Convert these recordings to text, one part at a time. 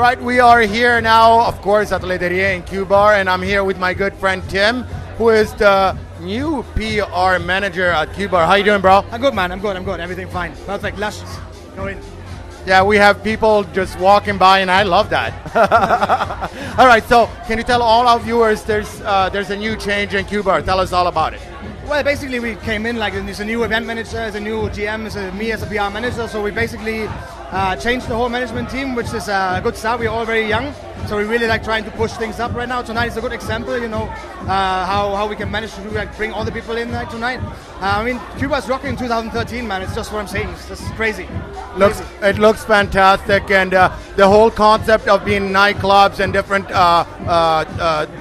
All right, we are here now, of course, at Lederie in Q-Bar, and I'm here with my good friend Tim, who is the new PR manager at Q-Bar. How you doing, bro? I'm good, man. I'm good. Everything fine. Perfect. Lush. Go in. Yeah, we have people just walking by, and I love that. All right, so can you tell all our viewers there's a new change in Q-Bar? Tell us all about it. Well, basically, we came in like there's a new event manager, there's a new GM, there's me as a PR manager. So we basically changed the whole management team, which is a good start. We're all very young, so we really like trying to push things up right now. Tonight is a good example, you know, how we can manage to do, like, bring all the people in like tonight. I mean, Cuba's rocking in 2013, man. It's just what I'm saying. It's just crazy. It looks fantastic, and the whole concept of being nightclubs and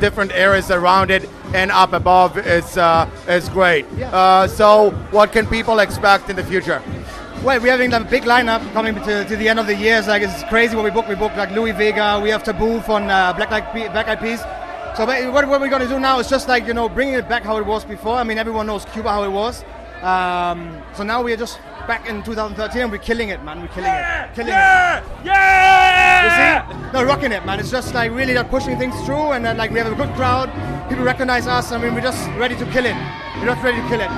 different areas around it and up above is great. Yeah. So what can people expect in the future? Well, we're having a big lineup coming to the end of the year. It's like, it's crazy what we book. We book like Louis Vega. We have Taboo on Black Eyed Peas. So what we're going to do now is just like, you know, bringing it back how it was before. I mean, everyone knows Cuba how it was. So now we are just back in 2013 and we're killing it, man. We're killing it. Killing it. Yeah! You see? No, rocking it, man. It's just like really like pushing things through, and then like we have a good crowd. People recognize us. I mean, we're just ready to kill it. We're just ready to kill it.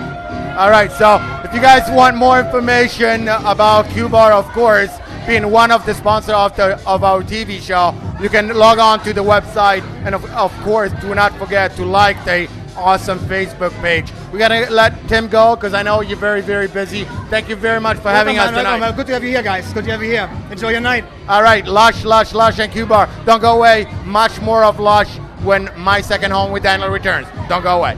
All right, so if you guys want more information about Q-Bar, of course, being one of the sponsors of our TV show, you can log on to the website, and of course, do not forget to like the awesome Facebook page. We gotta let Tim go because I know you're very, very busy. Thank you very much for having us tonight. Welcome. Good to have you here, guys. Good to have you here. Enjoy your night. All right, Lush, and Q-Bar. Don't go away. Much more of Lush when My Second Home with Daniel returns. Don't go away.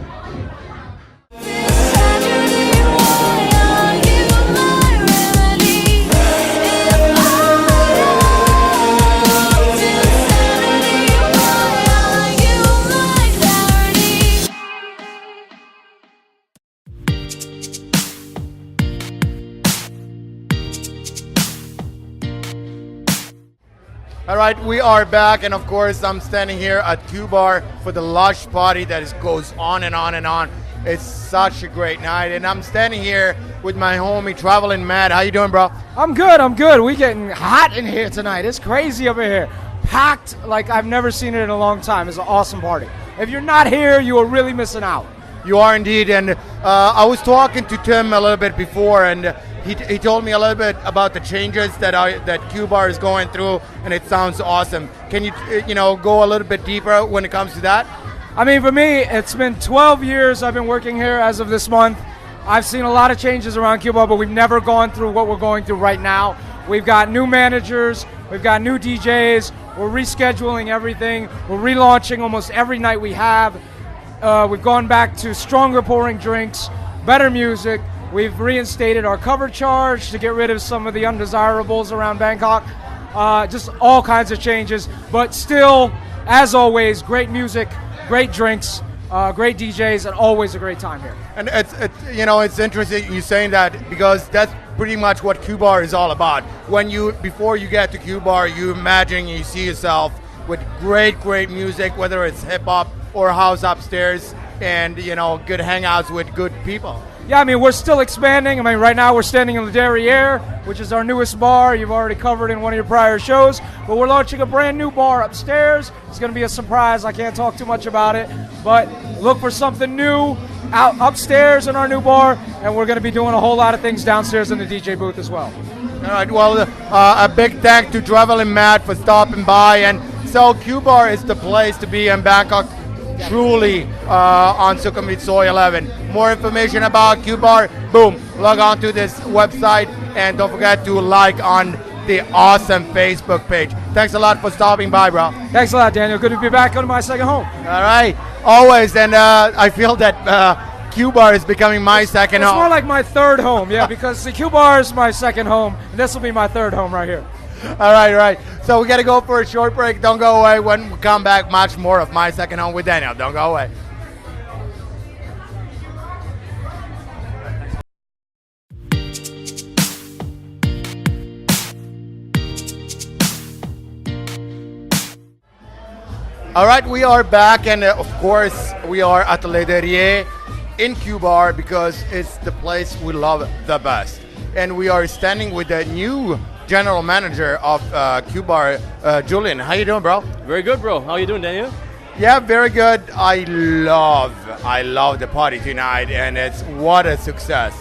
All right, we are back, and of course, I'm standing here at Q-Bar for the Lush party that goes on and on and on. It's such a great night, and I'm standing here with my homie, Traveling Matt. How you doing, bro? I'm good. We getting hot in here tonight. It's crazy over here. Packed like I've never seen it in a long time. It's an awesome party. If you're not here, you are really missing out. You are indeed, and I was talking to Tim a little bit before, and he told me a little bit about the changes that Q-Bar is going through, and it sounds awesome. Can you go a little bit deeper when it comes to that? I mean, for me, it's been 12 years I've been working here as of this month. I've seen a lot of changes around Q-Bar, but we've never gone through what we're going through right now. We've got new managers, we've got new DJs, we're rescheduling everything, we're relaunching almost every night we have. We've gone back to stronger pouring drinks, better music. We've reinstated our cover charge to get rid of some of the undesirables around Bangkok. Just all kinds of changes, but still, as always, great music, great drinks, great DJs, and always a great time here. And it's interesting you saying that, because that's pretty much what Q-Bar is all about. Before you get to Q-Bar, you imagine, you see yourself with great music, whether it's hip hop or house upstairs, and good hangouts with good people. Yeah, I mean, we're still expanding. I mean, right now we're standing in the Derriere, which is our newest bar. You've already covered in one of your prior shows, but we're launching a brand new bar upstairs. It's going to be a surprise. I can't talk too much about it, but look for something new out upstairs in our new bar, and we're going to be doing a whole lot of things downstairs in the DJ booth as well. All right, well, a big thank to Traveling Matt for stopping by, and so Q-Bar is the place to be in Bangkok. Truly on Sukhumvit Soy 11. More information about Q-Bar, boom, log on to this website, and don't forget to like on the awesome Facebook page. Thanks a lot for stopping by, bro. Thanks a lot, Daniel. Good to be back on My Second Home. All right, always, and I feel that Q-Bar is becoming my second home. It's more like my third home, yeah, because the Q-Bar is my second home, and this will be my third home right here. All right. So we got to go for a short break. Don't go away. When we come back, much more of My Second Home with Daniel. Don't go away. All right, we are back, and of course, we are at Lederie in Q-Bar because it's the place we love the best. And we are standing with the new general manager of Q-Bar. Julian, how you doing, bro? Very good, bro. How you doing, Daniel? Yeah, very good. I love the party tonight, and what a success.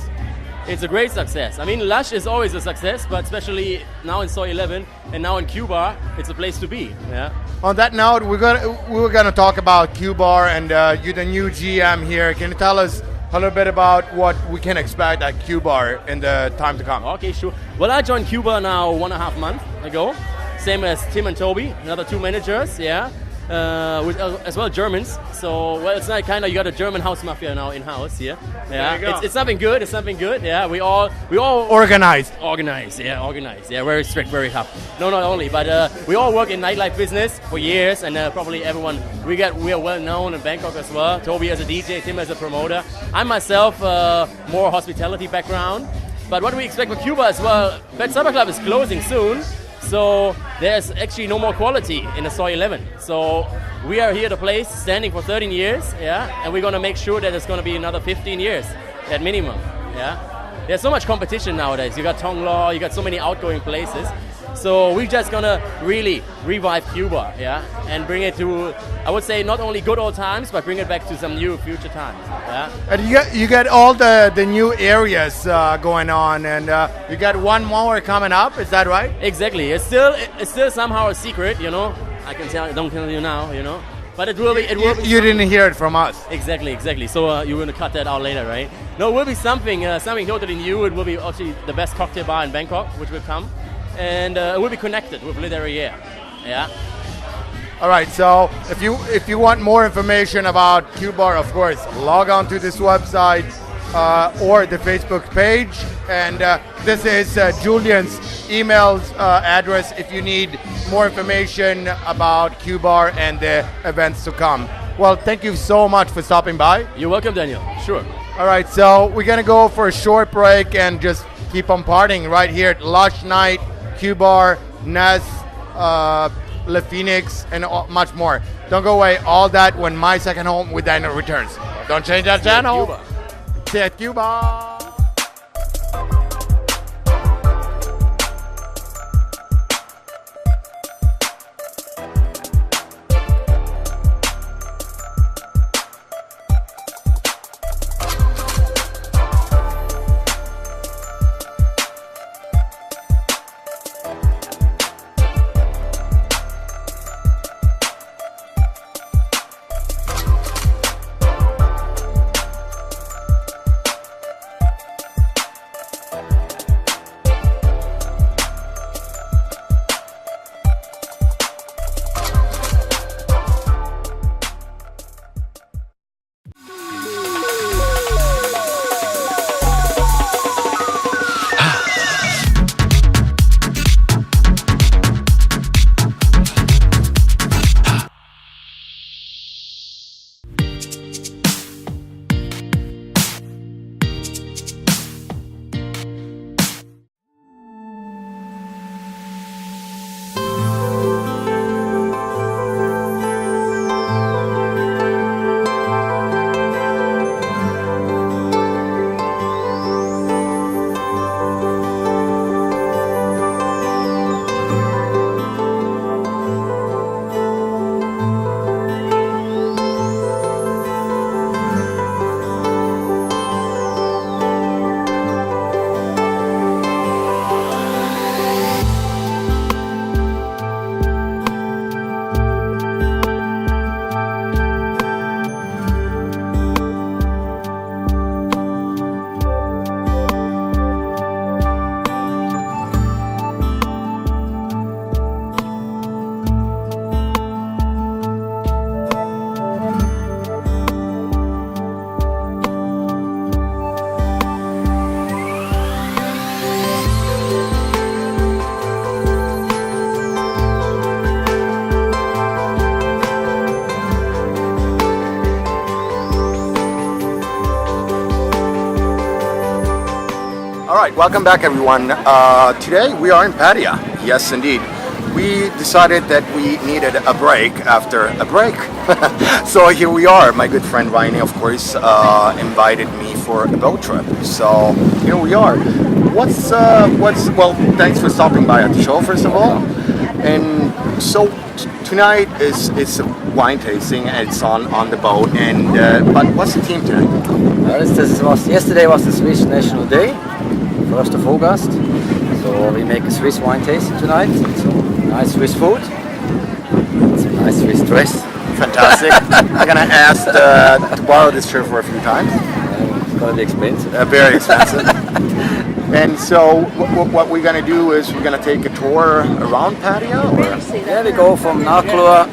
It's a great success. I mean, Lush is always a success, but especially now in Soy 11 and now in Q-Bar, it's a place to be. Yeah. On that note, we were gonna talk about Q-Bar, and you're the new GM here. Can you tell us a little bit about what we can expect at Q-Bar in the time to come? Okay, sure. Well, I joined Q-Bar now 1.5 months ago. Same as Tim and Toby, another 2 managers, yeah. With as well Germans. So, well, it's like kind of you got a German house mafia now in house here. Yeah, it's something good. It's something good. Yeah, we all organized. Yeah, very strict, very tough. No, not only, but we all work in nightlife business for years, and probably everyone we are well known in Bangkok as well. Toby as a DJ, Tim as a promoter. I myself more hospitality background. But what we expect for Cuba as well, Pet Supper Club is closing soon. So there's actually no more quality in the Soy 11. So we are here, the place, standing for 13 years, yeah, and we're going to make sure that it's going to be another 15 years at minimum, yeah. There's so much competition nowadays. You got Tong Lo, you got so many outgoing places. So we're just going to really revive Cuba, yeah, and bring it to, I would say, not only good old times, but bring it back to some new future times, yeah. And you get all the new areas going on, and you got one more coming up, is that right? Exactly. It's still somehow a secret, you know. I can don't tell you now, you know. But it will be. You didn't hear it from us. Exactly. So you're going to cut that out later, right? No, it will be something totally new. It will be actually the best cocktail bar in Bangkok, which will come. And it will be connected with Literary Air. Yeah. All right. So if you want more information about Q-Bar, of course, log on to this website or the Facebook page. And this is Julian's email address if you need more information about Q-Bar and the events to come. Well, thank you so much for stopping by. You're welcome, Daniel. Sure. All right. So we're gonna go for a short break and just keep on partying right here at Lush Night, Q-Bar, Ness, Le Phoenix, and much more. Don't go away. All that when My Second Home with Daniel returns. Don't change that channel. See you at Cuba. All right, welcome back, everyone. Today we are in Pattaya. Yes, indeed. we decided that we needed a break after a break. So here we are. My good friend Rainy, of course, invited me for a boat trip. So here we are. Well, thanks for stopping by at the show, first of all. And so tonight is a wine tasting, and it's on the boat. And but what's the theme tonight? Yesterday was the Swiss National Day, 1st of August. So we make a Swiss wine tasting tonight. Some nice Swiss food, some nice Swiss dress. Fantastic. I'm gonna ask to borrow this shirt for a few times. It's gonna be expensive. Very expensive. And so what we're gonna do is we're gonna take a tour around Pattaya. Yeah, we go from Naklua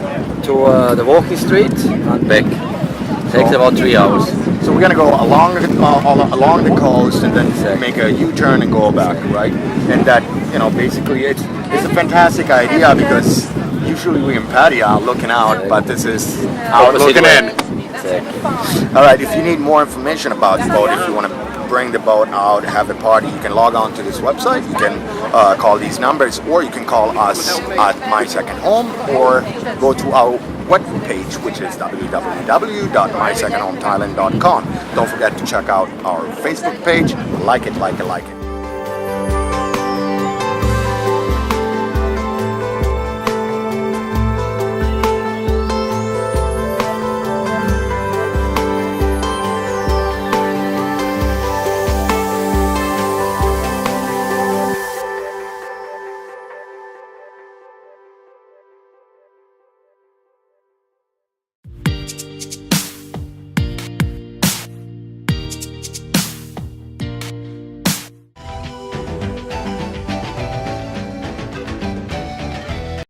to the walking street and back. Takes about 3 hours. So we're gonna go along the coast and then make a U-turn and go back, right? And that, basically it's a fantastic idea because usually we're in Pattaya looking out, but this is out looking in. Exactly. All right, if you need more information about the boat, if you want to bring the boat out, have a party, you can log on to this website, you can call these numbers, or you can call us at My Second Home, or go to our webpage, which is www.mysecondhomethailand.com. Don't forget to check out our Facebook page, like it.